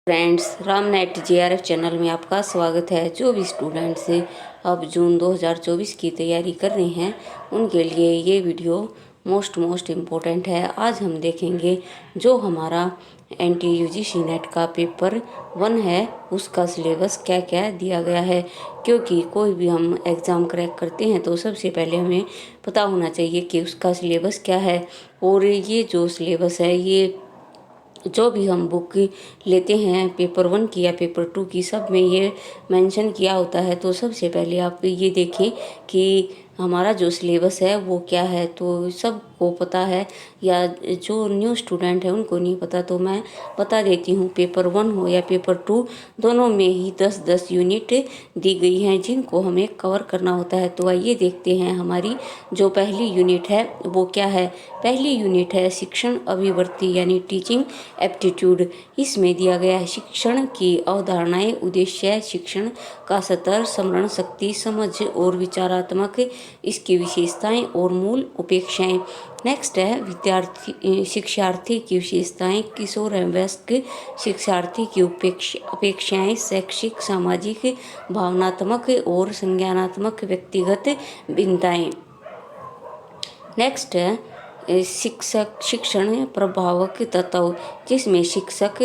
Friends, रामनेट JRF channel में आपका स्वागत है। जो भी स्टूडेंट्स अब जून 2024 की तैयारी कर रहे हैं उनके लिए ये वीडियो मोस्ट इम्पोर्टेंट है। आज हम देखेंगे जो हमारा एनटी यूजीसी नेट का पेपर 1 है उसका सिलेबस क्या क्या दिया गया है, क्योंकि कोई भी हम एग्ज़ाम क्रैक करते हैं तो सबसे पहले हमें पता होना चाहिए कि उसका सिलेबस क्या है। और ये जो सिलेबस है, ये जो भी हम बुक लेते हैं पेपर 1 की या पेपर 2 की, सब में ये मेंशन किया होता है। तो सबसे पहले आप ये देखें कि हमारा जो सिलेबस है वो क्या है। तो सबको पता है, या जो न्यू स्टूडेंट है उनको नहीं पता, तो मैं बता देती हूँ। पेपर 1 हो या पेपर 2, दोनों में ही 10-10 यूनिट दी गई हैं जिनको हमें कवर करना होता है। तो आइए देखते हैं हमारी जो पहली यूनिट है वो क्या है। पहली यूनिट है शिक्षण अभिवृत्ति यानी टीचिंग एप्टीट्यूड। इसमें दिया गया है शिक्षण की अवधारणाएं, उद्देश्य, शिक्षण का स्तर, स्मरण शक्ति, समझ और विचारात्मक इसकी विशेषताएं और मूल उपेक्षाएं। नेक्स्ट है विद्यार्थी शिक्षार्थी की विशेषताएं, किशोर एवं वयस्क शिक्षार्थी की अपेक्षाएं, शैक्षिक, सामाजिक, भावनात्मक और संज्ञानात्मक व्यक्तिगत भिन्नताएं। नेक्स्ट है शिक्षक शिक्षण प्रभावक तत्व, जिसमें शिक्षक,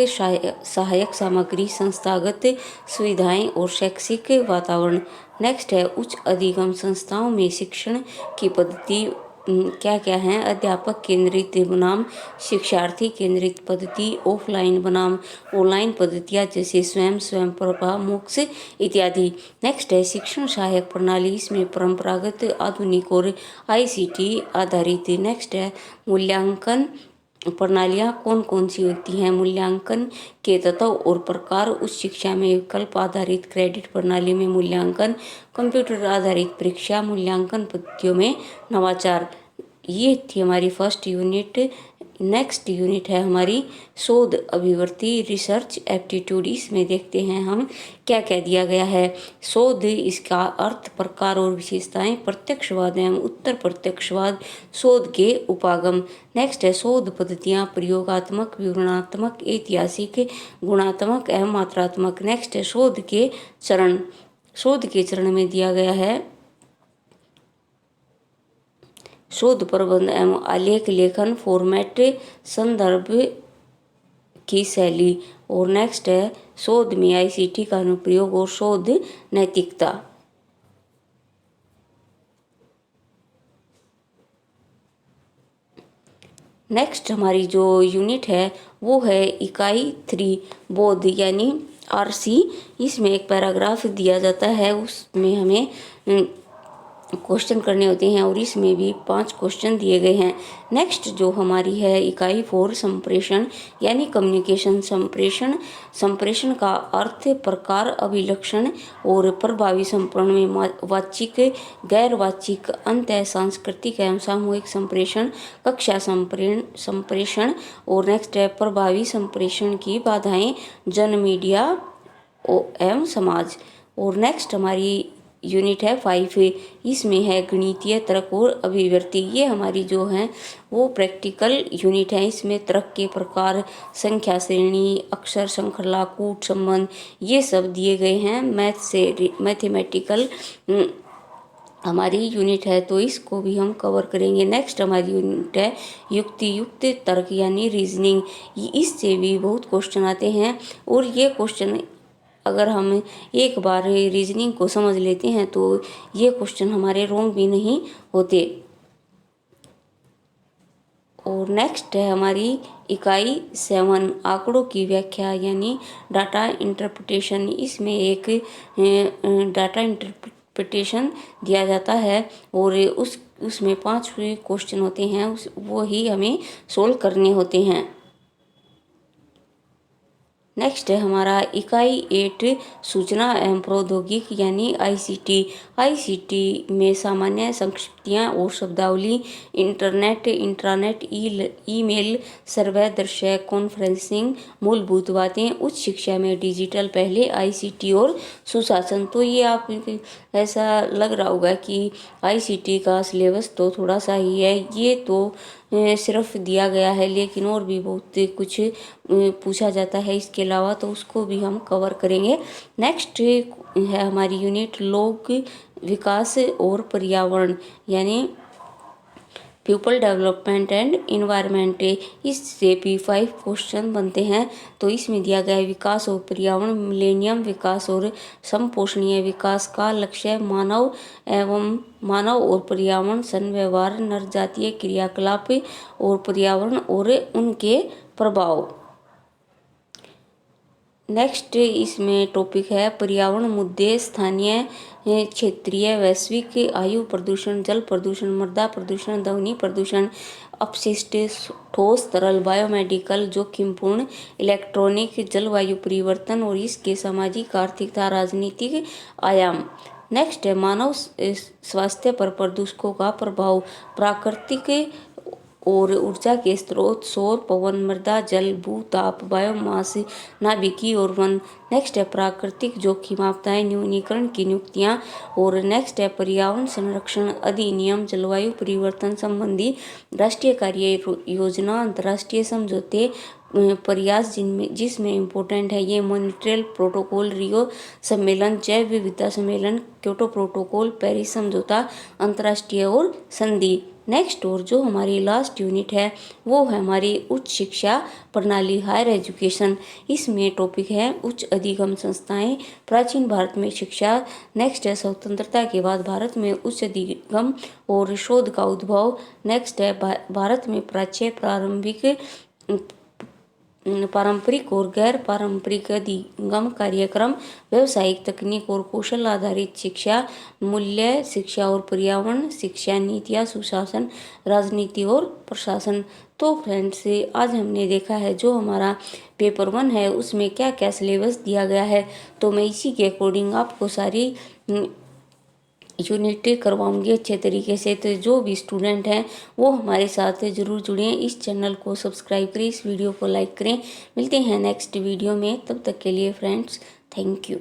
सहायक सामग्री, संस्थागत सुविधाएं और शैक्षिक वातावरण। नेक्स्ट है उच्च अधिगम संस्थाओं में शिक्षण की पद्धति क्या क्या हैं। अध्यापक केंद्रित बनाम शिक्षार्थी केंद्रित पद्धति, ऑफलाइन बनाम ऑनलाइन पद्धतियाँ जैसे स्वयं प्रभा, मोक्ष इत्यादि। नेक्स्ट है शिक्षण सहायक प्रणाली, इसमें परंपरागत, आधुनिक और आईसीटी आधारित। नेक्स्ट है मूल्यांकन प्रणालियाँ कौन कौन सी होती हैं। मूल्यांकन के तत्व और प्रकार, उच्च शिक्षा में विकल्प आधारित क्रेडिट प्रणाली में मूल्यांकन, कंप्यूटर आधारित परीक्षा, मूल्यांकन पद्धतियों में नवाचार। ये थी हमारी फर्स्ट यूनिट। नेक्स्ट यूनिट है हमारी शोध अभिवृत्ति रिसर्च एप्टीट्यूड। इसमें देखते हैं हम क्या क्या दिया गया है। शोध, इसका अर्थ, प्रकार और विशेषताएं, प्रत्यक्षवाद एवं उत्तर प्रत्यक्षवाद, शोध के उपागम। नेक्स्ट है शोध पद्धतियां, प्रयोगात्मक, विवरणात्मक, ऐतिहासिक, गुणात्मक एवं मात्रात्मक। नेक्स्ट है शोध के चरण। शोध के चरण में दिया गया है शोध प्रबंध एवं आलेख लेखन, फॉर्मेट, संदर्भ की शैली। और नेक्स्ट है शोध में आईसीटी का अनुप्रयोग और शोध नैतिकता। नेक्स्ट हमारी जो यूनिट है वो है इकाई 3 बोध यानी आरसी। इसमें एक पैराग्राफ दिया जाता है, उसमें हमें क्वेश्चन करने होते हैं और इसमें भी 5 क्वेश्चन दिए गए हैं। नेक्स्ट जो हमारी है इकाई 4 संप्रेषण यानी कम्युनिकेशन। संप्रेषण का अर्थ, प्रकार, अभिलक्षण और प्रभावी संप्रेषण में वाचिक, गैर वाचिक, अंत सांस्कृतिक एवं सामूहिक संप्रेषण, कक्षा संप्रेषण। और नेक्स्ट है प्रभावी संप्रेषण की बाधाएं, जन, मीडिया एवं समाज। और नेक्स्ट हमारी यूनिट है 5। इसमें है गणितीय तर्क और अभिव्यक्ति। ये हमारी जो है वो प्रैक्टिकल यूनिट है। इसमें तर्क के प्रकार, संख्या श्रेणी, अक्षर श्रृंखला, कूट संबंध, ये सब दिए गए हैं। मैथमेटिकल हमारी यूनिट है, तो इसको भी हम कवर करेंगे। नेक्स्ट हमारी यूनिट है युक्ति युक्त तर्क यानी रीजनिंग। इससे भी बहुत क्वेश्चन आते हैं और ये क्वेश्चन अगर हम एक बार रीजनिंग को समझ लेते हैं तो ये क्वेश्चन हमारे रॉन्ग भी नहीं होते। और नेक्स्ट है हमारी इकाई 7 आंकड़ों की व्याख्या यानी डाटा इंटरप्रिटेशन। इसमें एक डाटा इंटरप्रिटेशन दिया जाता है और उसमें 5 क्वेश्चन होते हैं, वो ही हमें सोल्व करने होते हैं। नेक्स्ट है हमारा इकाई 8 सूचना एवं प्रौद्योगिकी यानी आईसीटी। आईसीटी में सामान्य संक्षिप्तियाँ और शब्दावली, इंटरनेट, इंट्रानेट, ईमेल, सर्वे, दृश्य, कॉन्फ्रेंसिंग, मूलभूत बातें। उच्च शिक्षा में डिजिटल पहले, आईसीटी और सुशासन। तो ये आप ऐसा लग रहा होगा कि आईसीटी का सिलेबस तो थोड़ा सा ही है, ये तो सिर्फ दिया गया है, लेकिन और भी बहुत कुछ पूछा जाता है इसके अलावा, तो उसको भी हम कवर करेंगे। नेक्स्ट है हमारी यूनिट लोक विकास और पर्यावरण, यानी पीपल डेवलपमेंट एंड इन्वायरमेंट। इससे भी 5 क्वेश्चन बनते हैं। तो इसमें दिया गया है विकास और पर्यावरण, मिलेनियम विकास और समपोषणीय विकास का लक्ष्य मानव और पर्यावरण सनव्यवहार, नरजातीय क्रियाकलाप और पर्यावरण और उनके प्रभाव। नेक्स्ट इसमें टॉपिक है पर्यावरण मुद्दे, स्थानीय, क्षेत्रीय, वैश्विक, आयु प्रदूषण, जल प्रदूषण, मृदा प्रदूषण, ध्वनि प्रदूषण, अपशिष्ट, ठोस तरल, बायोमेडिकल, जोखिमपूर्ण, इलेक्ट्रॉनिक, जलवायु परिवर्तन और इसके सामाजिक, आर्थिक तथा राजनीतिक आयाम। नेक्स्ट है मानव स्वास्थ्य पर प्रदूषकों का प्रभाव, प्राकृतिक और ऊर्जा के स्रोत, सौर, पवन, मृदा, जल, भू ताप, बायोमास, नाभिकीय और वन। नेक्स्ट है प्राकृतिक जोखिम, आपदाएं, न्यूनीकरण की नियुक्तियां। और नेक्स्ट है पर्यावरण संरक्षण अधिनियम, जलवायु परिवर्तन संबंधी राष्ट्रीय कार्य योजना, अंतर्राष्ट्रीय समझौते, प्रयास जिसमें इम्पोर्टेंट है ये मॉन्ट्रियल प्रोटोकॉल, रियो सम्मेलन, जैव विविधता सम्मेलन, क्योटो प्रोटोकॉल, पेरिस समझौता, अंतर्राष्ट्रीय और संधि। नेक्स्ट और जो हमारी लास्ट यूनिट है वो है हमारी उच्च शिक्षा प्रणाली, हायर एजुकेशन। इसमें टॉपिक है उच्च अधिगम संस्थाएं, प्राचीन भारत में शिक्षा। नेक्स्ट है स्वतंत्रता के बाद भारत में उच्च अधिगम और शोध का उद्भव। नेक्स्ट है भारत में पारंपरिक और गैर पारंपरिक अधिगम कार्यक्रम, व्यवसायिक, तकनीक और कौशल आधारित शिक्षा, मूल्य शिक्षा और पर्यावरण शिक्षा, नीतियाँ, सुशासन, राजनीति और प्रशासन। तो फ्रेंड्स आज हमने देखा है जो हमारा पेपर 1 है उसमें क्या क्या सिलेबस दिया गया है। तो मैं इसी के अकॉर्डिंग आपको सारी यूनिट करवाऊंगी अच्छे तरीके से। तो जो भी स्टूडेंट हैं वो हमारे साथ ज़रूर जुड़ें, इस चैनल को सब्सक्राइब करें, इस वीडियो को लाइक करें। मिलते हैं नेक्स्ट वीडियो में, तब तक के लिए फ्रेंड्स थैंक यू।